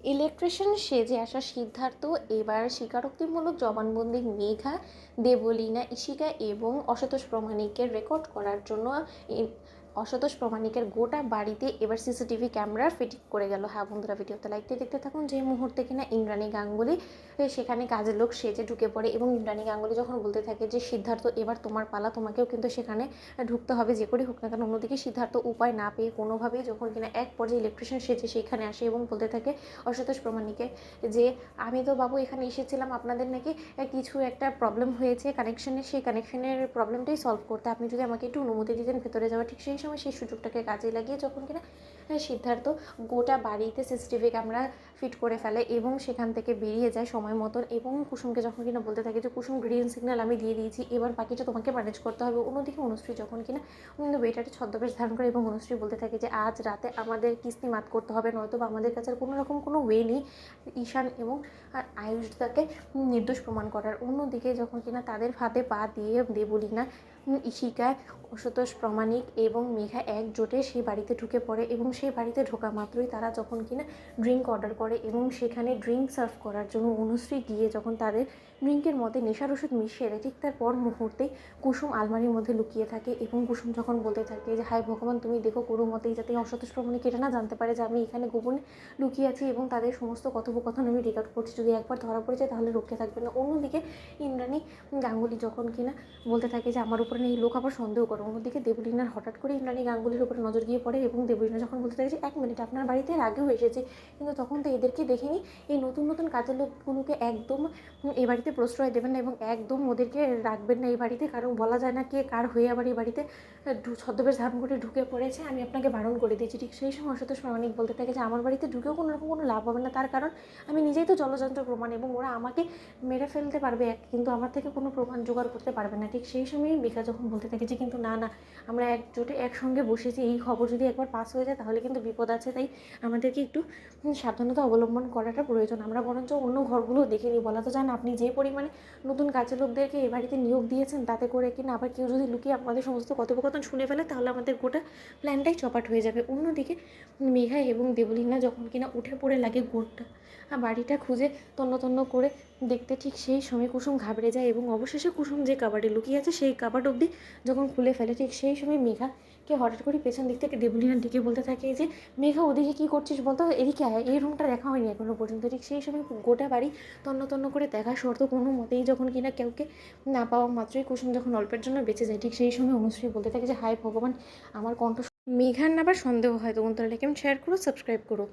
Electrician সেজে আসা সিদ্ধার্থ এবার স্বীকারোক্তিমূলক জবানবন্দি মেঘা, দেবলীনা, ইশিকা এবং অসন্তোষ প্রামাণিকের রেকর্ড করার জন্য অসন্তোষ প্রামাণিকের গোটা বাড়িতে এবার সিসিটিভি ক্যামেরা ফিটিং করে গেল। হ্যাঁ বন্ধুরা, ভিডিওতে লাইকতে দেখতে থাকুন। যে মুহূর্তে কিনা ইন্দ্রাণী গাঙ্গুলি সেখানে কাজের লোক সেজে ঢুকে পড়ে এবং ইন্দ্রাণী গাঙ্গুলি যখন বলতে থাকে যে সিদ্ধার্থ এবার তোমার পালা, তোমাকেও কিন্তু সেখানে ঢুকতে হবে যে করেই হোক না কেন। অন্যদিকে সিদ্ধার্থ উপায় না পেয়ে কোনোভাবেই যখন কিনা এক পর্যায়ে ইলেকট্রিশিয়ান সেজে সেখানে আসে এবং বলতে থাকে অসন্তোষ প্রামাণিকে যে আমি তো বাবু এখানে এসেছিলাম আপনাদের নাকি কিছু একটা প্রবলেম হয়েছে কানেকশনের, সেই কানেকশনের প্রবলেমটাই সলভ করতে, আপনি যদি আমাকে একটু অনুমতি দিতেন ভেতরে যাওয়া। ঠিক সেই সময় সেই সুযোগটাকে কাজে লাগিয়ে যখন কিনা সিদ্ধার্থ গোটা বাড়িতে সিসিটিভি ক্যামেরা ফিট করে ফেলে এবং সেখান থেকে বেরিয়ে যায় সময় মতন এবং কুসুমকে যখন কিনা বলতে থাকে যে কুসুম গ্রিন সিগন্যাল আমি দিয়ে দিয়েছি, এবার বাকিটা তোমাকে ম্যানেজ করতে হবে। অন্যদিকে অনুশ্রী যখন কিনা বেটারে ছদ্মবেশ ধারণ করে এবং অনুশ্রী বলতে থাকে যে আজ রাতে আমাদের কিস্তি মাত করতে হবে, নয়তো বা আমাদের কাছে আর কোনো রকম কোনো ওয়ে নেই ঈশান এবং আয়ুষদাকে নির্দোষ প্রমাণ করার। অন্যদিকে যখন কিনা তাদের ফাঁদে পা দিয়ে দেবলীনা, ইশিকা, অসন্তোষ প্রামাণিক এবং মেঘা একজোটে সেই বাড়িতে ঢুকে পড়ে এবং সেই বাড়িতে ঢোকা মাত্রই তারা যখন কিনা ড্রিঙ্ক অর্ডার করে এবং সেখানে ড্রিঙ্ক সার্ভ করার জন্য অনুশ্রী গিয়ে যখন তাদের ড্রিঙ্কের মধ্যে নেশার ওষুধ মিশিয়ে দেয়, ঠিক তার পর মুহূর্তেই কুসুম আলমারির মধ্যে লুকিয়ে থাকে এবং কুসুম যখন বলতে থাকে যে হায় ভগবান তুমি দেখো কোনো মতেই যাতে অসন্তোষ প্রামাণিক এটা না জানতে পারে যে আমি এখানে গোপনে লুকিয়ে আছি এবং তাদের সমস্ত কথোপকথন আমি রেকর্ড করছি, যদি একবার ধরা পড়ে যায় তাহলে রক্ষে থাকবে না। অন্যদিকে ইন্দ্রাণী গাঙ্গুলি যখন কিনা বলতে থাকে যে আমার উপরে এই লোক আবার সন্দেহ করে। অন্যদিকে দেবলীনার হঠাৎ করে ইন্দ্রাণী গাঙ্গুলির উপরে নজর গিয়ে পড়ে এবং দেবলীনা যখন বলতে থাকে যে 1 মিনিট আপনার বাড়িতে এর আগেও এসেছে, কিন্তু তখন তো এদেরকে দেখিনি, এই নতুন নতুন কাজের লোকগুলোকে একদম এই বাড়িতে প্রশ্রয় দেবেন না এবং একদম ওদেরকে রাখবেন না এই বাড়িতে, কারণ বলা যায় না কে কার হয়ে আবার এই বাড়িতে ছদ্মবেশ ধারণ করে ঢুকে পড়েছে, আমি আপনাকে বারণ করে দিয়েছি। ঠিক সেই সময় অসন্তোষ প্রামাণিক বলতে থাকে যে আমার বাড়িতে ঢুকেও কোনো রকম কোনো লাভ হবে না, তার কারণ আমি নিজেই তো জলযন্ত্র প্রমাণ এবং ওরা আমাকে মেরে ফেলতে পারবে কিন্তু আমার থেকে কোনো প্রমাণ জোগাড় করতে পারবে না। ঠিক সেই সময় মেঘা যখন বলতে থাকে যে কিন্তু না না, আমরা একজোটে একসঙ্গে বসেছি, এই খবর যদি একবার পাস হয়ে যায় তাহলে কিন্তু বিপদ আছে, তাই আমাদেরকে একটু সাবধানতা অবলম্বন করাটা প্রয়োজন। আমরা বরঞ্চ অন্য ঘরগুলো দেখে নিই। বলা তো যায় না আপনি যে পরিমাণে নতুন কাজের লোকদেরকে এ বাড়িতে নিয়োগ দিয়েছেন, তাতে করে কিনা আবার কেউ যদি লুকিয়ে আমাদের সমস্ত কথোপকথন শুনে ফেলে তাহলে আমাদের গোটা প্ল্যানটাই চপাট হয়ে যাবে। অন্যদিকে মেঘা এবং দেবলীনা যখন কিনা উঠে পড়ে লাগে গোটা বাড়িটা খুঁজে তন্ন তন্ন করে দেখতে, ঠিক সেই সময় কুসুম ঘাবড়ে যায় এবং অবশেষে কুসুম যে কাবাডে লুকিয়ে আছে সেই কাবাড অবধি যখন খুলে ফেলে, ঠিক সেই সময় মেঘাকে হঠাৎ করে পেছন দিক থেকে দেবলীনা ডেকে বলতে থাকে যে মেঘা ওদিকে কী করছিস বলতো, এদিকে আয়, এই রুমটা দেখা হয়নি এখনো পর্যন্ত। ঠিক সেই সময় গোটা বাড়ি তন্ন তন্ন করে দেখা শর্ত কোনো মতেই যখন কিনা কাউকে না পাওয়া মাত্রই কুসুম যখন অল্পের জন্য বেঁচে যায়, ঠিক সেই সময় অনুশ্রী বলতে থাকে যে হায় ভগবান আমার কণ্ঠ। মেঘার না আবার সন্দেহ হয়, তো বন্ধুরা লাইক এবং শেয়ার করো, সাবস্ক্রাইব করো।